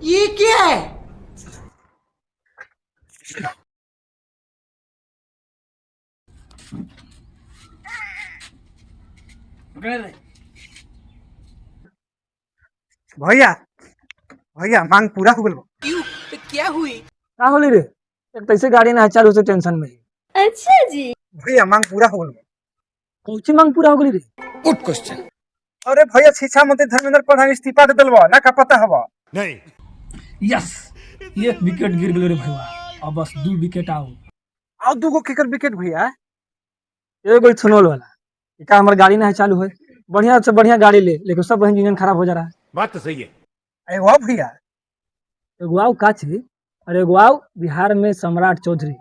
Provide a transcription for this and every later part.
ये क्या है? भैया भैया मांग पूरा हो गल। क्यों? तो क्या हुई? का होली रे? एक तैसे गाड़ी ना चालू से टेंशन में। अच्छा जी। भैया मांग पूरा हो गल। कौची मांग पूरा हो गई रे? Good question. अरे भैया शिक्षा मंत्री धर्मेंद्र प्रधान इस्तीफा दे दिलवा ना का पता हवा। यस, एक विकेट गिर गेल रे भैया। अब बस 2 विकेट आओ। और दूगो किकर विकेट भैया। एगो इथेनॉल वाला। का हमर गाड़ी ना चालू है। बढ़िया से बढ़िया गाड़ी ले, लेकिन सब इंजन खराब हो जा रहा है। बात तो सही है। अरे वाह भैया। एगो आओ का छी? अरे एगो आओ बिहार में सम्राट चौधरी।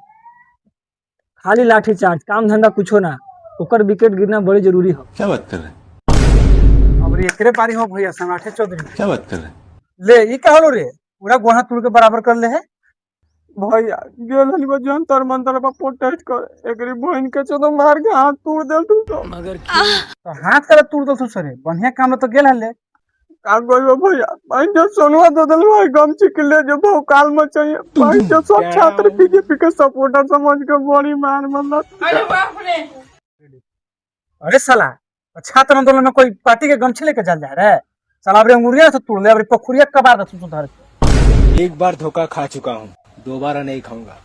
खाली लाठी चार्ज, काम धंधा कुछो ना। ओकर विकेट गिरना बड़ी जरूरी हो। क्या बात कर रहे हैं? अब एकरे बारी हो भैया सम्राट चौधरी। क्या बात कर रहे हैं? ले ये का होलो रे? पूरा गोहा तुड़ के बराबर कर ले है। भैया गेल हनी बजन तर मंतर पर प्रोटेस्ट कर। एकरी बहन के चोदो मार के हाथ तोड़ देल तू तो। मगर क्यों? तो हाथ कर तुड़ दल तू सरे। बढ़िया काम तो गेल हले। का गइल भैया? भाई जो सोनुआ दे देल भाई गम चिकले जो भौकाल में चाहिए। भाई जो सब छात्र बीजेपी के सपोर्टर समझ के बड़ी मार मतलब। अरे बाप रे! अरे साला छात्र आंदोलन में कोई पार्टी के गमछे लेके चल जा रहा है। साला अबरे अंगुरिया से तोड़ ले, अबरे पखुरिया कबार दे तू धर के। एक बार धोखा खा चुका हूँ, दोबारा नहीं खाऊंगा।